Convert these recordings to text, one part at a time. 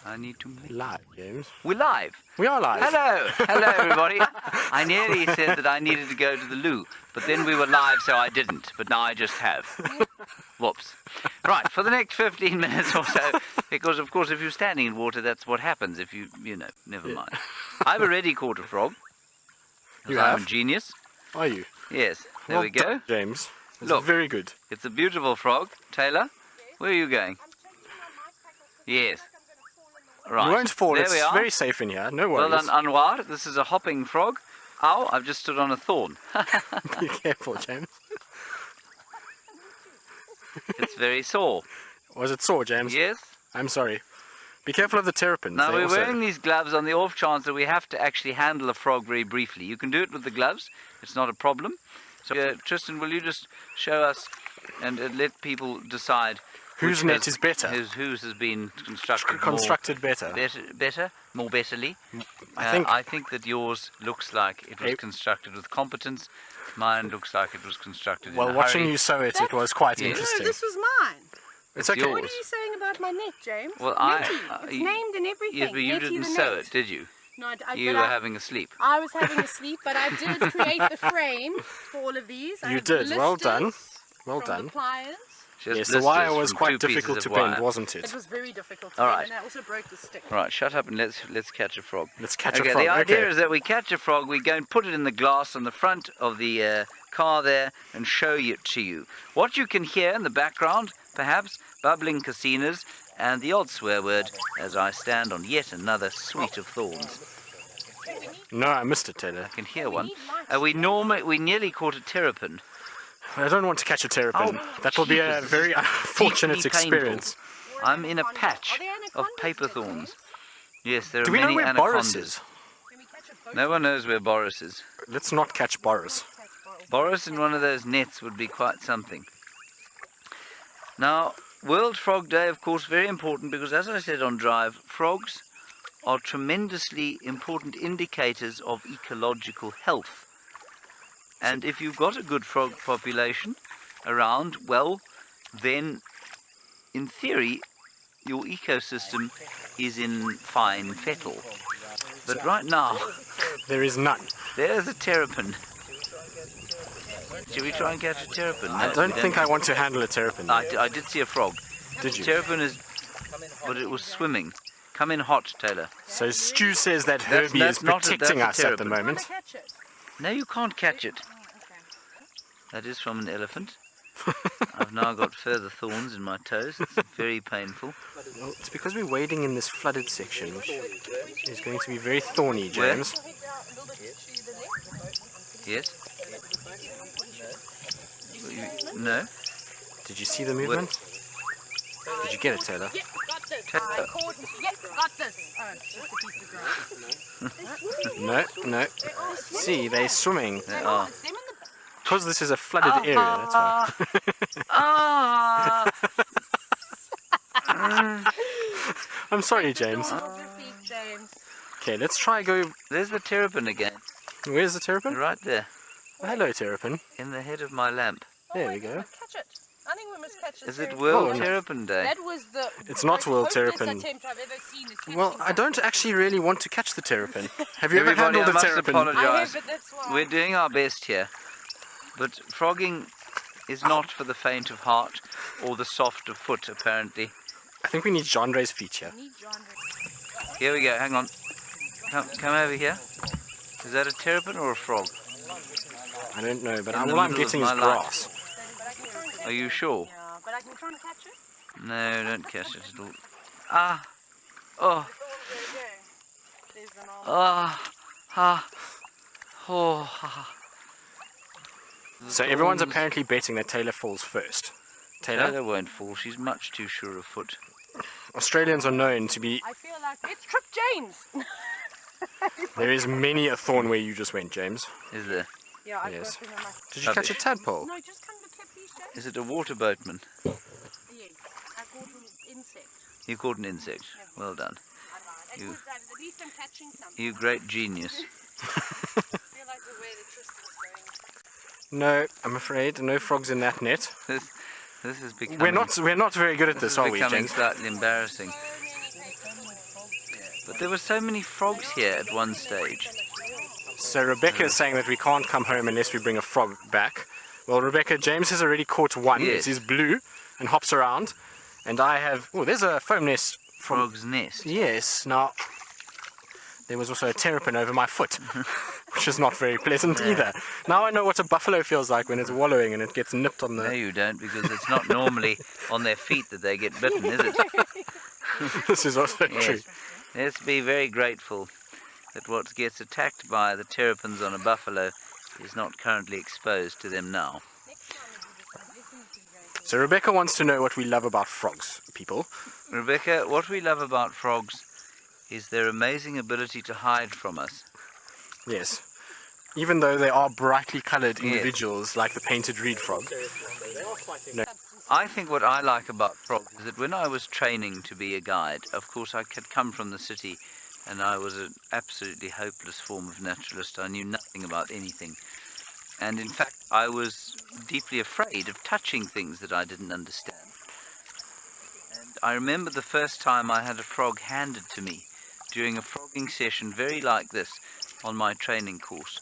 I need to make... Live, James. We're live. We are live. Hello. Hello, everybody. I nearly said that I needed to go to the loo, but then we were live, so I didn't. But now I just have. Whoops. Right, for the next 15 minutes or so, because, of course, if you're standing in water, that's what happens if you know, never mind. I've already caught a frog. You I'm have? a genius. Are you? Yes, there we go. James. That's Look. very good. It's a beautiful frog. Taylor, where are you going? Yes. Right. You won't fall. There It's we are. very safe in here. No Well worries. done, Anwar. This is a hopping frog. Ow, I've just stood on a thorn. Be careful, James. It's very sore. Was it sore, James? Yes? I'm sorry. Be careful of the terrapins. Now, They we're also- wearing these gloves on the off chance that we have to actually handle a frog very briefly. You can do it with the gloves. It's not a problem. So, Tristan, will you just show us and let people decide whose which net has- is better? Whose has been constructed better. more betterly. I I think that yours looks like it was constructed with competence. Mine looks like it was constructed in Well, a watching hurry. you sew it, it was quite Yes. interesting. No, this was mine. It's okay. yours. What are you saying about my net, James? Well, Nettie. It's you- named and everything. Yes, but you Nettie didn't the sew net. it, did you? No, You but were having a sleep. I was having a sleep, but I did create the frame for all of these. I You have did. Well blisters done. Well from done. The pliers. Just Yes, the wire blisters was from quite 2 pieces difficult of to wire. bend, wasn't it? It was very difficult to All bend, right. and I also broke the stick. Right, shut up and let's catch a frog. Let's catch Okay, a frog. the idea Okay. is that we catch a frog, we go and put it in the glass on the front of the car there and show it to you. What you can hear in the background, perhaps, bubbling casinos and the odd swear word as I stand on yet another suite of thorns. No, I missed it, Taylor. I can hear one. We nearly caught a terrapin. I don't want to catch a terrapin. Oh, that will be a Jesus, very this is unfortunate deeply painful. experience. I'm in a patch Are there of anacondas paper there, thorns. James? Yes, there are Do we know many where anacondas. Boris is? Can we catch a boat? No one knows where Boris is. Let's not catch Boris. Boris in one of those nets would be quite something. Now, World Frog Day, of course, very important because, as I said on Drive, frogs are tremendously important indicators of ecological health. And if you've got a good frog population around, well, then, in theory, your ecosystem is in fine fettle. But right now, There is none. there's a terrapin. Should we try and catch a terrapin? I don't think I want to handle a terrapin. I did see a frog. Did you? Terrapin is... But it was swimming. Come in hot, Taylor. So Stu says that That's- Herbie that's is not a- protecting that's us a at the terrapin. I want moment. to catch it. No, you can't catch it. Oh, okay. That is from an elephant. I've now got further thorns in my toes. It's very painful. Well, it's because we're wading in this flooded section, which is going to be very thorny, Where? James. Yes? No? Did you see the movement? Did you get it, Taylor? Yeah, got this. I caught it. Yeah, got this. Oh, it's just a piece of grass. No. See, they're swimming. They are. It's them in the... Because this is a flooded area, that's why. Ah! I'm sorry, James. Hold your feet, James. Okay, let's try go... There's the terrapin again. Where's the terrapin? Right there. Oh, hello, terrapin. In the head of my lamp. There I we think go. we must catch it. I think we must catch it. Is it very World Oh, no. Terrapin Day? That was the It's not most World hopeless Terrapin. attempt I've ever seen at catching Well, I don't something. actually really want to catch the terrapin. Have you ever Everybody, handled I a must terrapin? apologize. I have, but that's why. We're doing our best here. But frogging is not for the faint of heart or the soft of foot, apparently. I think we need Jandre's feature. I need John. Here we go, hang on. Come over here. Is that a terrapin or a frog? I don't know, but In the all I'm middle getting of is my life. grass. But I can try and catch Are you sure? it. Yeah, but I can try and catch it. No, don't catch it at all. Ah! Oh! There's an arm. Ah! Ha! Oh! Ha! So everyone's apparently betting that Taylor falls first. Taylor? Taylor won't fall, she's much too sure of foot. Australians are known to be... I feel like it's Trip James. There is many a thorn where you just went, James. Is there? Yeah, I've Yes. got them in my... Did you catch a Rubbish. tadpole? No, just come to clip these, James. Is it a water boatman? Yes, I caught an insect. You caught an insect. Well done. At You- least I'm catching something. You great genius. I feel like the way the Tristan's going. No, I'm afraid. No frogs in that net. This is becoming... We're not very good at this, is are we, becoming James? slightly embarrassing. But there were so many frogs here at one stage. So Rebecca is saying that we can't come home unless we bring a frog back. Well, Rebecca, James has already caught one. Yes. It is blue and hops around. And I have... Oh, there's a foam nest from... Frog's nest. Yes. Now, there was also a terrapin over my foot, which is not very pleasant either. Now I know what a buffalo feels like when it's wallowing and it gets nipped on No, the... you don't, because it's not normally on their feet that they get bitten, is it? This is also true. Yes. Let's be very grateful that what gets attacked by the terrapins on a buffalo is not currently exposed to them now. So Rebecca wants to know what we love about frogs, people. Rebecca, what we love about frogs is their amazing ability to hide from us. Yes. Even though they are brightly coloured Yes. individuals like the painted reed frog. No. I think what I like about frogs is that when I was training to be a guide, of course I had come from the city and I was an absolutely hopeless form of naturalist. I knew nothing about anything. And in fact, I was deeply afraid of touching things that I didn't understand. And I remember the first time I had a frog handed to me during a frogging session very like this on my training course.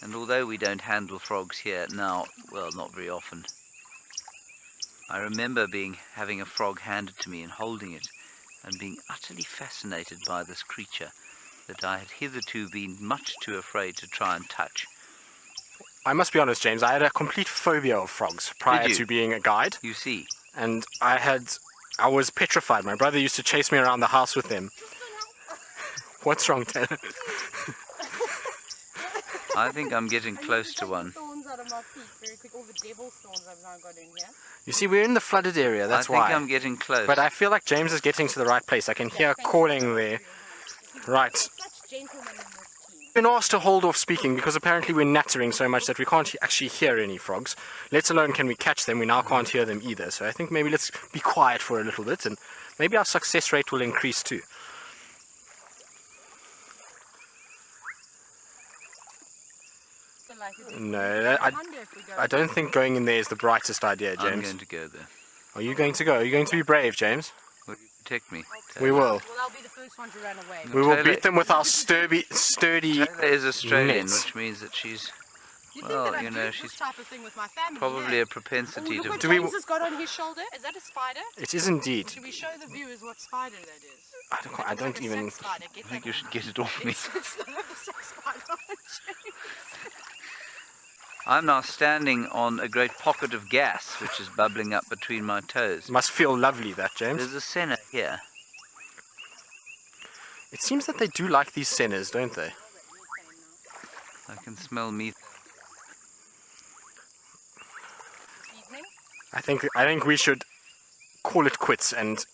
And although we don't handle frogs here now, well, not very often, I remember having a frog handed to me and holding it and being utterly fascinated by this creature that I had hitherto been much too afraid to try and touch. I must be honest, James, I had a complete phobia of frogs prior Did you? to being a guide. You see, And I was petrified. My brother used to chase me around the house with them. What's wrong, Taylor? I think I'm getting close to one. Thorns out of my feet very quick. All the devil's thorns I've now got in here. You see, we're in the flooded area, that's I think why. I'm getting close. But I feel like James is getting to the right place. I can hear calling there. Right. Such gentlemen in this team. We've been asked to hold off speaking because apparently we're nattering so much that we can't actually hear any frogs. Let alone can we catch them, we now can't hear them either. So I think maybe let's be quiet for a little bit and maybe our success rate will increase too. No, I don't think going in there is the brightest idea, I'm James. going to go there. Are you going to go? Are you going to be brave, James? Will you protect me? We will. Well, I'll be the first one to run away. We will Taylor- beat them with our sturdy... Taylor is Australian, nets. which means that she's You well, think that you I know, do she's this type of thing with my family? probably yeah? a propensity Look to... what Do we- James has got on his shoulder. Is that a spider? It is indeed. Should we show the viewers what spider that is? I It's don't like a even... sack spider. Get I think that you should get it off me. It's not the sack spider. I'm now standing on a great pocket of gas, which is bubbling up between my toes. Must feel lovely, that, James. There's a senna here. It seems that they do like these centers, don't they? I can smell methane. Evening. I think we should call it quits and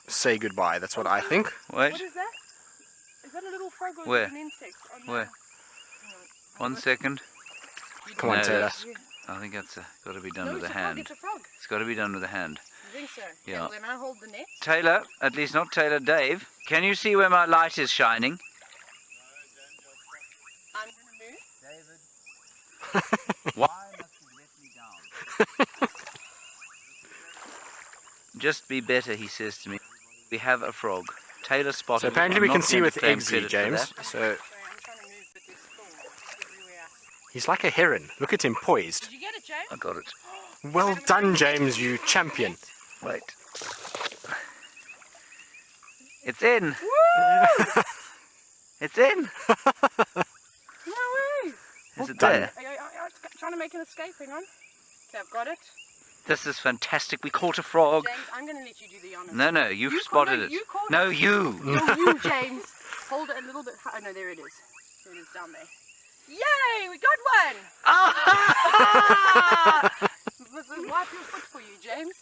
say goodbye. That's what I think. Wait, What is that? Is that a little frog or Where? is it an insect? Oh, no. where? 1 second. Come on, No, Taylor. that's- I think that's got to be done No, with it's a a frog. hand. It's a frog. It's got to be done with a hand. You think so? Yeah. Okay, well, then I hold the net. Taylor, at least not Taylor, Dave, can you see where my light is shining? I'm going to move. David. Why must you let me down? Just be better, he says to me. We have a frog. Taylor spotted So it. apparently I'm we not can see going to with claim Eggsy, credit for James. that. So Sorry, I'm trying to move, but there's thorns everywhere. he's like a heron. Look at him poised. Did you get it, James? I got it. Well done, James, you champion. Wait. It's in. It's in. No way. Is it done. there? I'm trying to make an escape. Hang on. Okay, I've got it. This is fantastic. We caught a frog. James, I'm going to let you do the honors. No, you've You spotted caught it. it, you caught No, it. you. No, you, James. Hold it a little bit high. Oh, no, there it is. There it is down there. Yay, we got one. This is wipe your foot for you, James.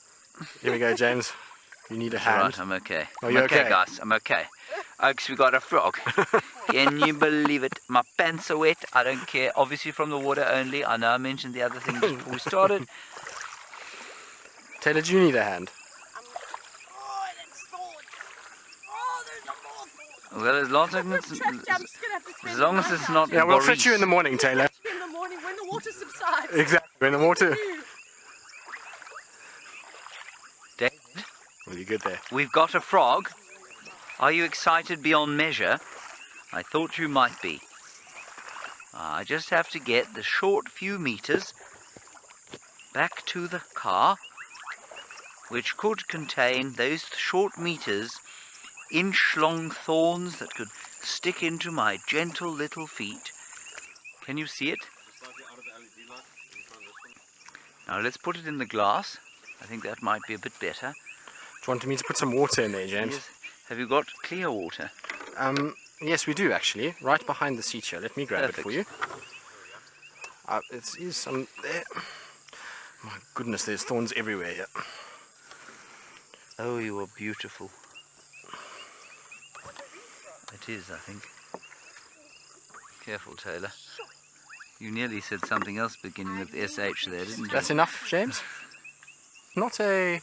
Here we go, James. You need a All hand. right, I'm okay. Oh, I'm you're okay, okay? guys. I'm okay. Oaks, we got a frog. Can you believe it? My pants are wet. I don't care. Obviously from the water only. I know I mentioned the other thing just before we started. Taylor, do you need a hand? Oh, that's thorns. Oh, there's a more thorns. Well, as long as I'm just gonna have to spend as long the as night it's out not here. Yeah, we'll Boris. fit you in the morning, Taylor. In the morning when the water subsides. Exactly. When the water... David, Well, you're good there. we've got a frog. Are you excited beyond measure? I thought you might be. I just have to get the short few meters back to the car, which could contain those short meters, inch-long thorns that could stick into my gentle little feet. Can you see it? Now let's put it in the glass. I think that might be a bit better. Do you want me to put some water in there, James? Yes. Have you got clear water? Yes, we do actually. Right behind the seat here. Let me grab Perfect. it for you. It is some there. My goodness, there's thorns everywhere here. Oh, you are beautiful. It is, I think. Careful, Tayla. You nearly said something else beginning with SH there, didn't you? That's enough, James? Not a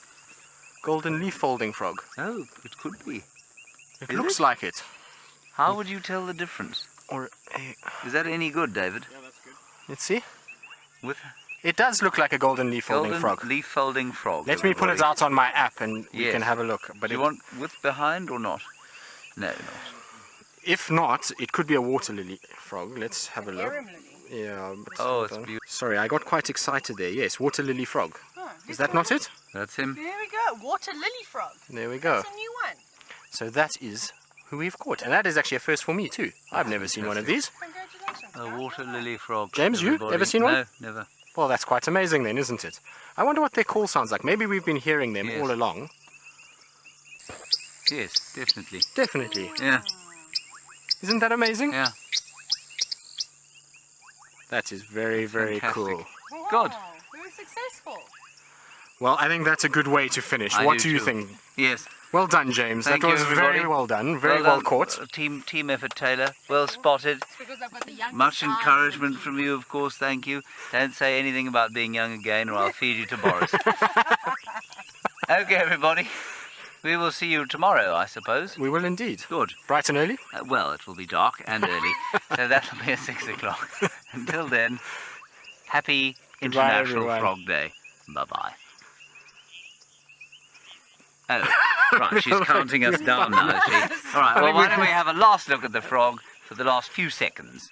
golden leaf folding frog. Oh, it could be. It Is looks it? like it. How would you tell the difference? Or a, Is that any good, David? let's see. With It does look like a golden leaf folding golden frog. leaf folding frog. Let me pull it everybody. out on my app and we Yes. can have a look. But Do you want with behind or not? No, not. if not, it could be a water lily frog. Let's have a look. Arum lily. Yeah. But Oh, hold it's on. beautiful. Sorry, I got quite excited there. Yes, water lily frog. Oh, Is that not it? That's him. There we go. Water lily frog. There we go. That's a new one. So that is who we've caught. And that is actually a first for me too. I've never seen one of these. Congratulations. A guys. water lily frog. James, you everybody. ever seen one? No, never. Well, that's quite amazing then, isn't it? I wonder what their call sounds like. Maybe we've been hearing them Yes. all along. Yes, definitely. Definitely. Yeah, Isn't that amazing? yeah. That is very, very Fantastic. cool. Wow, God. Very successful. Well, I think that's a good way to finish. I What do do you too. think? Yes. Well done, James. Thank that you, was everybody. very well done. Very well done. caught. Team effort, Taylor. Well spotted. It's because I've got the youngest Much son. encouragement from you, of course. Thank you. Don't say anything about being young again, or I'll feed you to Boris. Okay, everybody. We will see you tomorrow, I suppose. We will indeed. Good. Bright and early. Well, it will be dark and early, so that'll be at 6 o'clock. Until then, happy Goodbye, International everyone. Frog Day. Bye-bye. Oh, right, she's counting us down now, is she? All right, well, why don't we have a last look at the frog for the last few seconds?